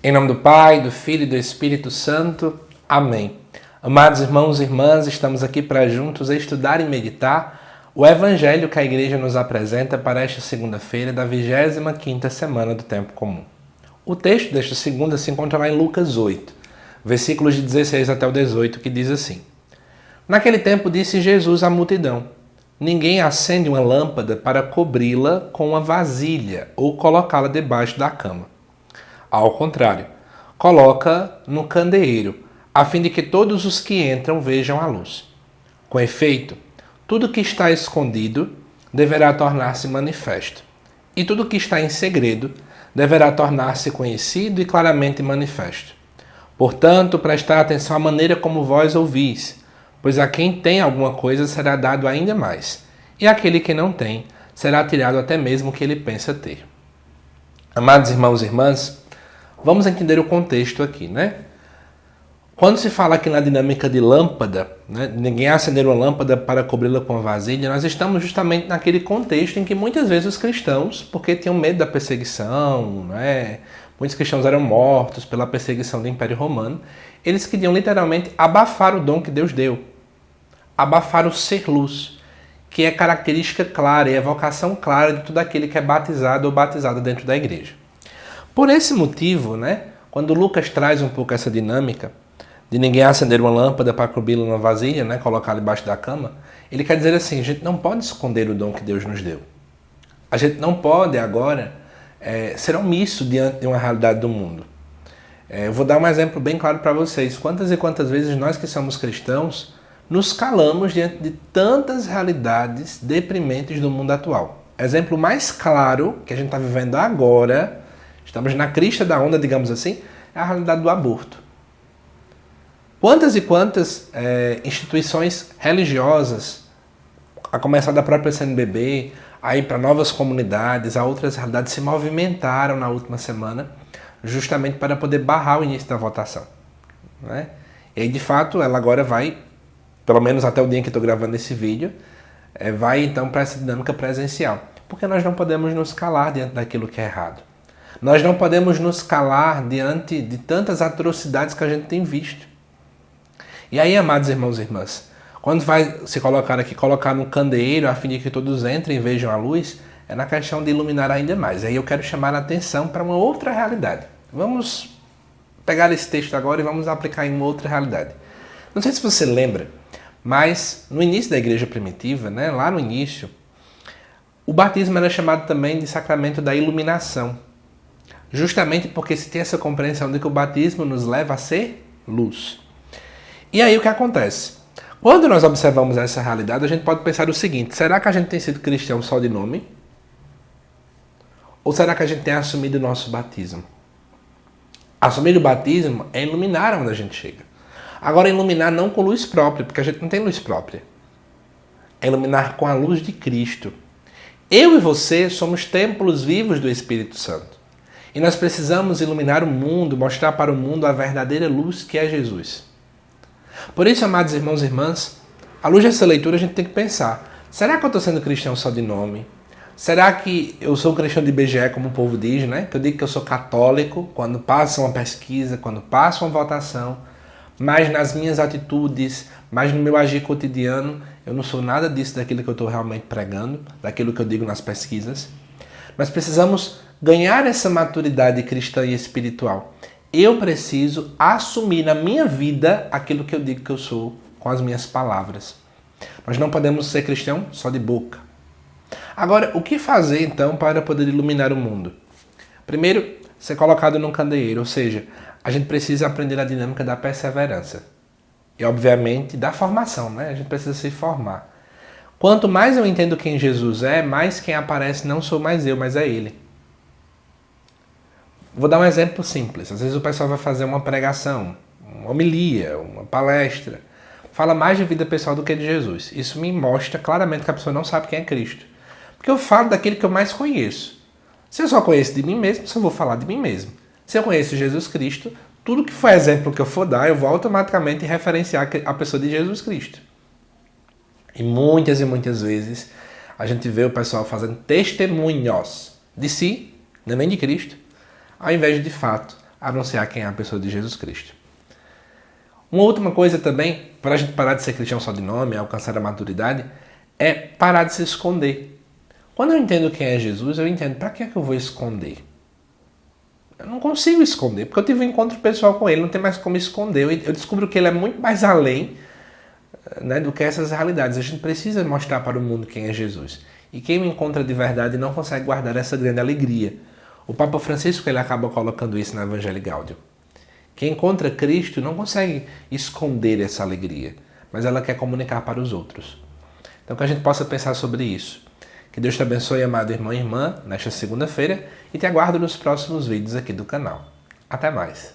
Em nome do Pai, do Filho e do Espírito Santo. Amém. Amados irmãos e irmãs, estamos aqui para juntos estudar e meditar o Evangelho que a Igreja nos apresenta para esta segunda-feira da 25ª semana do Tempo Comum. O texto desta segunda se encontra lá em Lucas 8, versículos de 16 até o 18, que diz assim: Naquele tempo disse Jesus à multidão: Ninguém acende uma lâmpada para cobri-la com uma vasilha ou colocá-la debaixo da cama. Ao contrário, coloca no candeeiro, a fim de que todos os que entram vejam a luz. Com efeito, tudo que está escondido deverá tornar-se manifesto, e tudo que está em segredo deverá tornar-se conhecido e claramente manifesto. Portanto, prestai atenção à maneira como vós ouvis, pois a quem tem alguma coisa será dado ainda mais, e àquele que não tem será tirado até mesmo o que ele pensa ter. Amados irmãos e irmãs, vamos entender o contexto aqui, né? Quando se fala aqui na dinâmica de lâmpada, né, ninguém acender uma lâmpada para cobri-la com uma vasilha, nós estamos justamente naquele contexto em que muitas vezes os cristãos, porque tinham medo da perseguição, né, muitos cristãos eram mortos pela perseguição do Império Romano, eles queriam literalmente abafar o dom que Deus deu, abafar o ser luz, que é característica clara e é vocação clara de todo aquele que é batizado ou batizada dentro da igreja. Por esse motivo, né, quando Lucas traz um pouco essa dinâmica de ninguém acender uma lâmpada para cobri-la numa vasilha, né, colocá-la debaixo da cama, ele quer dizer assim, a gente não pode esconder o dom que Deus nos deu. A gente não pode agora ser omisso diante de uma realidade do mundo. Eu vou dar um exemplo bem claro para vocês. Quantas e quantas vezes nós que somos cristãos nos calamos diante de tantas realidades deprimentes do mundo atual. Exemplo mais claro que a gente está vivendo agora, estamos na crista da onda, digamos assim, é a realidade do aborto. Quantas e quantas instituições religiosas, a começar da própria CNBB, aí para novas comunidades, a outras realidades, se movimentaram na última semana justamente para poder barrar o início da votação, né? E aí, de fato, ela agora vai, pelo menos até o dia em que estou gravando esse vídeo, vai então para essa dinâmica presencial. Porque nós não podemos nos calar diante daquilo que é errado. Nós não podemos nos calar diante de tantas atrocidades que a gente tem visto. E aí, amados irmãos e irmãs, quando vai se colocar no candeeiro a fim de que todos entrem e vejam a luz, é na questão de iluminar ainda mais. Aí eu quero chamar a atenção para uma outra realidade. Vamos pegar esse texto agora e vamos aplicar em uma outra realidade. Não sei se você lembra, mas no início da igreja primitiva, né, lá no início, o batismo era chamado também de sacramento da iluminação. Justamente porque se tem essa compreensão de que o batismo nos leva a ser luz. E aí o que acontece? Quando nós observamos essa realidade, a gente pode pensar o seguinte: será que a gente tem sido cristão só de nome? Ou será que a gente tem assumido o nosso batismo? Assumir o batismo é iluminar onde a gente chega. Agora, iluminar não com luz própria, porque a gente não tem luz própria. É iluminar com a luz de Cristo. Eu e você somos templos vivos do Espírito Santo. E nós precisamos iluminar o mundo, mostrar para o mundo a verdadeira luz que é Jesus. Por isso, amados irmãos e irmãs, à luz dessa leitura a gente tem que pensar: será que eu estou sendo cristão só de nome? Será que eu sou cristão de IBGE, como o povo diz, né? Que eu digo que eu sou católico quando passa uma pesquisa, quando passa uma votação, mas nas minhas atitudes, mas no meu agir cotidiano, eu não sou nada disso daquilo que eu estou realmente pregando, daquilo que eu digo nas pesquisas. Nós precisamos ganhar essa maturidade cristã e espiritual. Eu preciso assumir na minha vida aquilo que eu digo que eu sou com as minhas palavras. Nós não podemos ser cristão só de boca. Agora, o que fazer então para poder iluminar o mundo? Primeiro, ser colocado num candeeiro, ou seja, a gente precisa aprender a dinâmica da perseverança. E, obviamente, da formação, né? A gente precisa se formar. Quanto mais eu entendo quem Jesus é, mais quem aparece não sou mais eu, mas é Ele. Vou dar um exemplo simples. Às vezes o pessoal vai fazer uma pregação, uma homilia, uma palestra. Fala mais de vida pessoal do que de Jesus. Isso me mostra claramente que a pessoa não sabe quem é Cristo. Porque eu falo daquele que eu mais conheço. Se eu só conheço de mim mesmo, só vou falar de mim mesmo. Se eu conheço Jesus Cristo, tudo que for exemplo que eu for dar, eu vou automaticamente referenciar a pessoa de Jesus Cristo. E muitas vezes a gente vê o pessoal fazendo testemunhos de si, nem de Cristo, ao invés de fato anunciar quem é a pessoa de Jesus Cristo. Uma última coisa também, para a gente parar de ser cristão só de nome, alcançar a maturidade, é parar de se esconder. Quando eu entendo quem é Jesus, eu entendo para que é que eu vou esconder. Eu não consigo esconder, porque eu tive um encontro pessoal com ele, não tem mais como esconder. Eu descubro que ele é muito mais além, né, do que essas realidades. A gente precisa mostrar para o mundo quem é Jesus. E quem o encontra de verdade não consegue guardar essa grande alegria. O Papa Francisco ele acaba colocando isso na Evangelii Gaudium. Quem encontra Cristo não consegue esconder essa alegria, mas ela quer comunicar para os outros. Então que a gente possa pensar sobre isso. Que Deus te abençoe, amado irmão e irmã, nesta segunda-feira, e te aguardo nos próximos vídeos aqui do canal. Até mais!